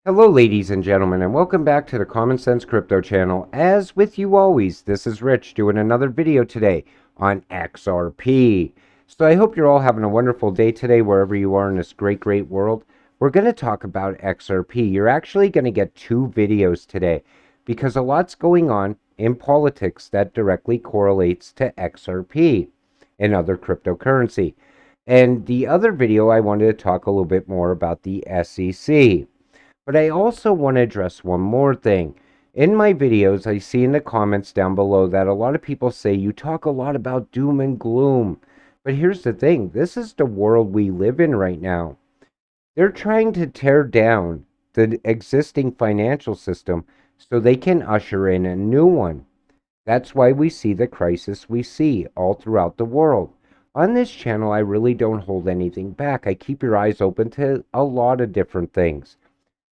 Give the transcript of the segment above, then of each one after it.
Hello, ladies and gentlemen, and welcome back to the Common Sense Crypto channel. As with you always, this is Rich doing another video today on XRP. So I hope you're all having a wonderful day today, wherever you are in this great world. We're going to talk about XRP. You're actually going to get two videos today because a lot's going on in politics that directly correlates to XRP and other cryptocurrency. And the other video, I wanted to talk a little bit more about the SEC. But I also want to address one more thing. In my videos, I see in the comments down below that a lot of people say you talk a lot about doom and gloom. But here's the thing, this is the world we live in right now. They're trying to tear down the existing financial system so they can usher in a new one. That's why we see the crisis we see all throughout the world. On this channel, I really don't hold anything back. I keep your eyes open to a lot of different things.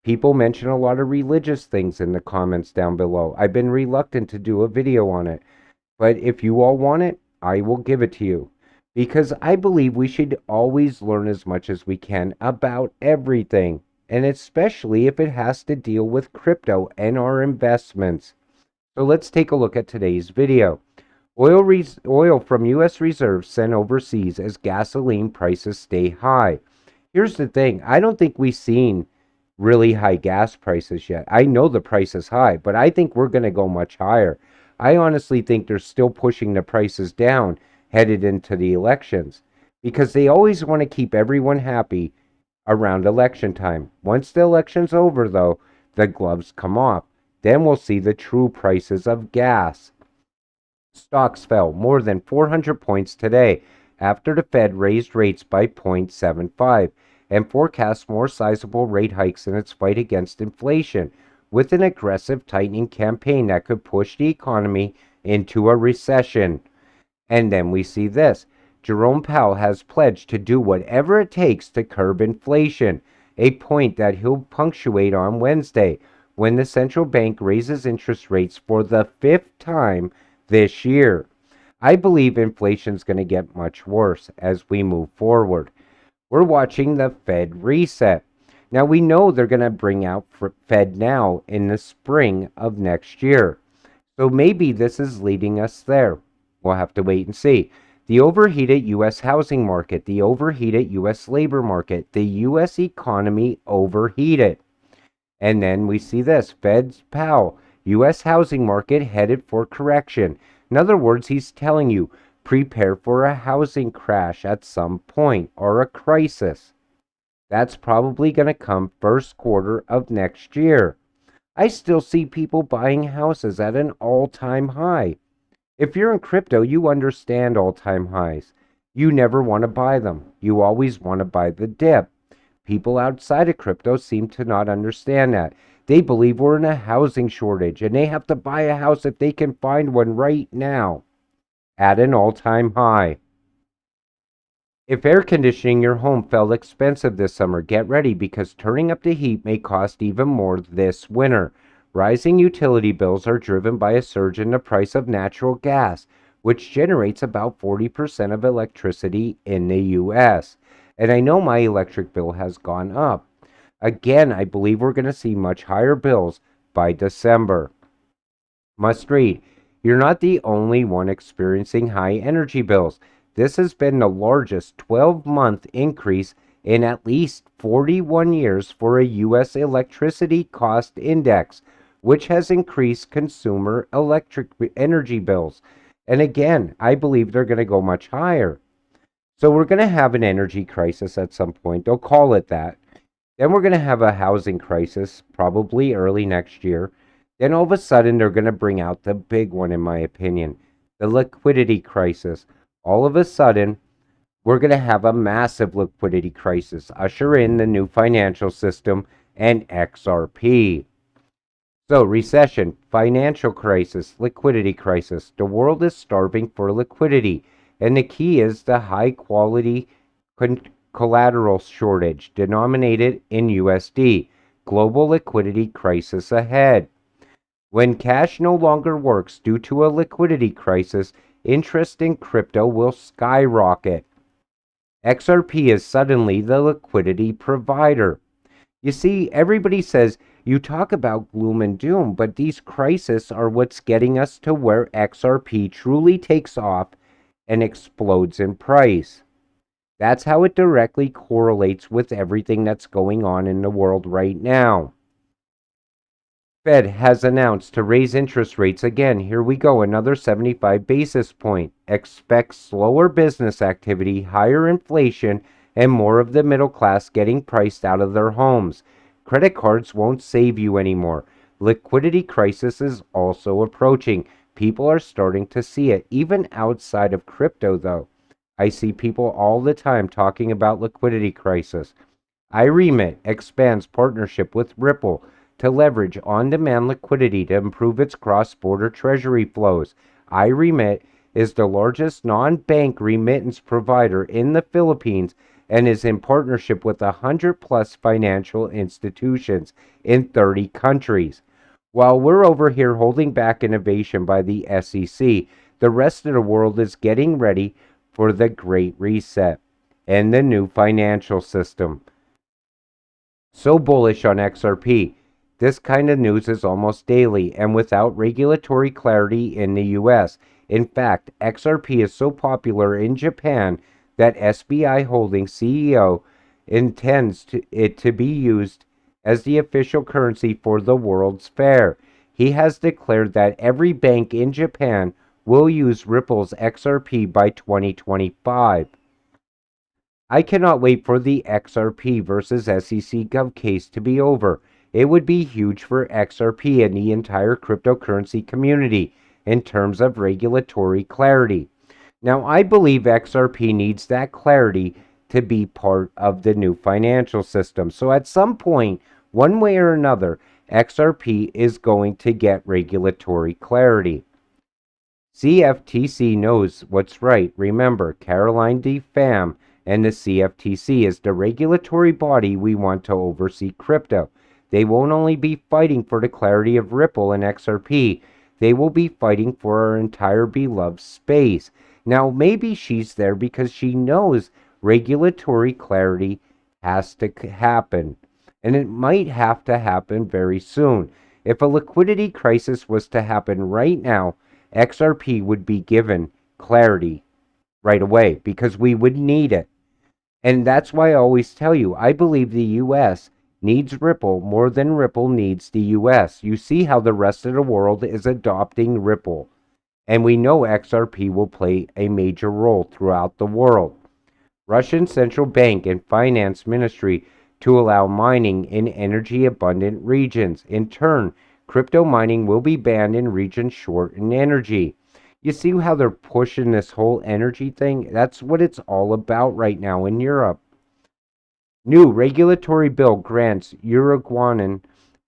People mention a lot of religious things in the comments down below. I've been reluctant to do a video on it, but if you all want it, I will give it to you. Because I believe we should always learn as much as we can about everything, and especially if it has to deal with crypto and our investments. So let's take a look at today's video. Oil from U.S. reserves sent overseas as gasoline prices stay high. Here's the thing, I don't think we've seen really high gas prices yet. I know the price is high, but I think we're going to go much higher. I honestly think they're still pushing the prices down headed into the elections because they always want to keep everyone happy around election time. Once the election's over, though, the gloves come off. Then we'll see the true prices of gas. Stocks fell more than 400 points today after the Fed raised rates by 0.75 and forecasts more sizable rate hikes in its fight against inflation, with an aggressive tightening campaign that could push the economy into a recession. And then we see this. Jerome Powell has pledged to do whatever it takes to curb inflation, a point that he'll punctuate on Wednesday when the central bank raises interest rates for the fifth time this year. I believe inflation's going to get much worse as we move forward. We're watching the Fed reset. Now we know they're going to bring out Fed Now in the spring of next year. So maybe this is leading us there. We'll have to wait and see. The overheated U.S. housing market, the overheated U.S. labor market, the U.S. economy overheated. And then we see this, Fed's Powell, U.S. housing market headed for correction. In other words, he's telling you, prepare for a housing crash at some point or a crisis. That's probably going to come first quarter of next year. I still see people buying houses at an all-time high. If you're in crypto, you understand all-time highs. You never want to buy them. You always want to buy the dip. People outside of crypto seem to not understand that. They believe we're in a housing shortage and they have to buy a house if they can find one right now at an all-time high. If air conditioning your home felt expensive this summer, get ready because turning up the heat may cost even more this winter. Rising utility bills are driven by a surge in the price of natural gas, which generates about 40% of electricity in the U.S. And I know my electric bill has gone up. Again, I believe we're going to see much higher bills by December. Must read. You're not the only one experiencing high energy bills. This has been the largest 12-month increase in at least 41 years for a U.S. electricity cost index, which has increased consumer electric energy bills. And again, I believe they're going to go much higher. So we're going to have an energy crisis at some point. They'll call it that. Then we're going to have a housing crisis, probably early next year. Then all of a sudden, they're going to bring out the big one, in my opinion, the liquidity crisis. All of a sudden, we're going to have a massive liquidity crisis, usher in the new financial system and XRP. So, recession, financial crisis, liquidity crisis. The world is starving for liquidity, and the key is the high quality collateral shortage denominated in USD. Global liquidity crisis ahead. When cash no longer works due to a liquidity crisis, interest in crypto will skyrocket. XRP is suddenly the liquidity provider. You see, everybody says you talk about gloom and doom, but these crises are what's getting us to where XRP truly takes off and explodes in price. That's how it directly correlates with everything that's going on in the world right now. Fed has announced to raise interest rates again. Here we go, another 75 basis point. Expect slower business activity, higher inflation, and more of the middle class getting priced out of their homes. Credit cards won't save you anymore. Liquidity crisis is also approaching. People are starting to see it, even outside of crypto, though. I see people all the time talking about liquidity crisis. iRemit expands partnership with Ripple to leverage on-demand liquidity to improve its cross-border treasury flows. iRemit is the largest non-bank remittance provider in the Philippines and is in partnership with 100-plus financial institutions in 30 countries. While we're over here holding back innovation by the SEC, the rest of the world is getting ready for the Great Reset and the new financial system. So bullish on XRP. This kind of news is almost daily and without regulatory clarity in the US. In fact, XRP is so popular in Japan that SBI Holdings CEO intends it to be used as the official currency for the World's Fair. He has declared that every bank in Japan will use Ripple's XRP by 2025. I cannot wait for the XRP versus SEC Gov case to be over. It would be huge for XRP and the entire cryptocurrency community in terms of regulatory clarity. Now, I believe XRP needs that clarity to be part of the new financial system. So at some point, one way or another, XRP is going to get regulatory clarity. CFTC knows what's right. Remember, Caroline D. Pham and the CFTC is the regulatory body we want to oversee crypto. They won't only be fighting for the clarity of Ripple and XRP, they will be fighting for our entire beloved space. Now, maybe she's there because she knows regulatory clarity has to happen, and it might have to happen very soon. If a liquidity crisis was to happen right now, XRP would be given clarity right away because we would need it. And that's why I always tell you, I believe the US needs Ripple more than Ripple needs the US. You see how the rest of the world is adopting Ripple. And we know XRP will play a major role throughout the world. Russian central bank and finance ministry to allow mining in energy abundant regions. In turn, crypto mining will be banned in regions short in energy. You see how they're pushing this whole energy thing? That's what it's all about right now in Europe. New regulatory bill grants Uruguayan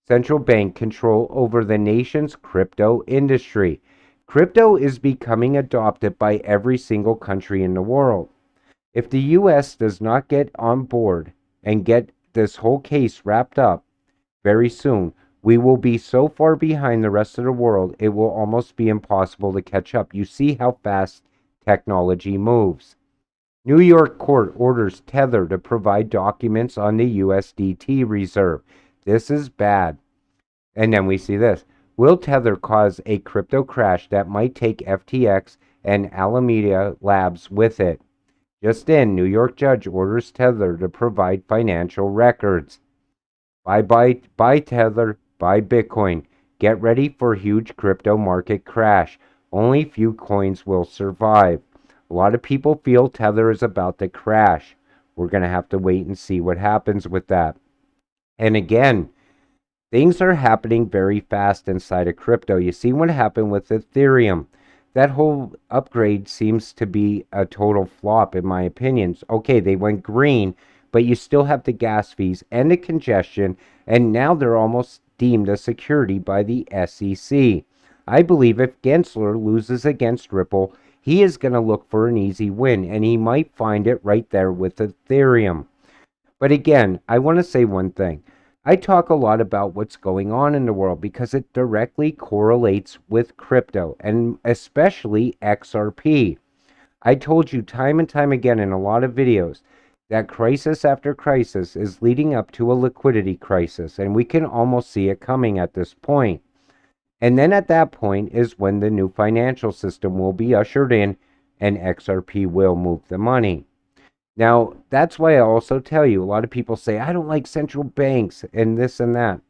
central bank control over the nation's crypto industry. Crypto is becoming adopted by every single country in the world. If the US does not get on board and get this whole case wrapped up very soon, we will be so far behind the rest of the world, it will almost be impossible to catch up. You see how fast technology moves. New York court orders Tether to provide documents on the USDT reserve. This is bad. And then we see this. Will Tether cause a crypto crash that might take FTX and Alameda Labs with it? Just in, New York judge orders Tether to provide financial records. Buy Tether, buy Bitcoin. Get ready for huge crypto market crash. Only few coins will survive. A lot of people feel Tether is about to crash. We're going to have to wait and see what happens with that. And again, things are happening very fast inside of crypto. You see what happened with Ethereum. That whole upgrade seems to be a total flop in my opinion. Okay, they went green, but you still have the gas fees and the congestion, and now they're almost deemed a security by the SEC. I believe if Gensler loses against Ripple, he is going to look for an easy win, and he might find it right there with Ethereum. But again, I want to say one thing. I talk a lot about what's going on in the world because it directly correlates with crypto, and especially XRP. I told you time and time again in a lot of videos that crisis after crisis is leading up to a liquidity crisis, and we can almost see it coming at this point. And then at that point is when the new financial system will be ushered in and XRP will move the money. Now, that's why I also tell you, a lot of people say, I don't like central banks and this and that.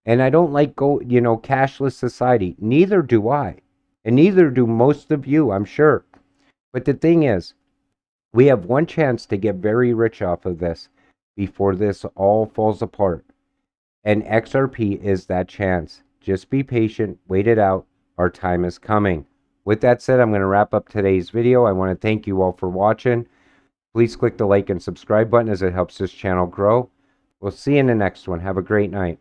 And I don't like cashless society. Neither do I. And neither do most of you, I'm sure. But the thing is, we have one chance to get very rich off of this before this all falls apart. And XRP is that chance. Just be patient, wait it out. Our time is coming. With that said, I'm going to wrap up today's video. I want to thank you all for watching. Please click the like and subscribe button as it helps this channel grow. We'll see you in the next one. Have a great night.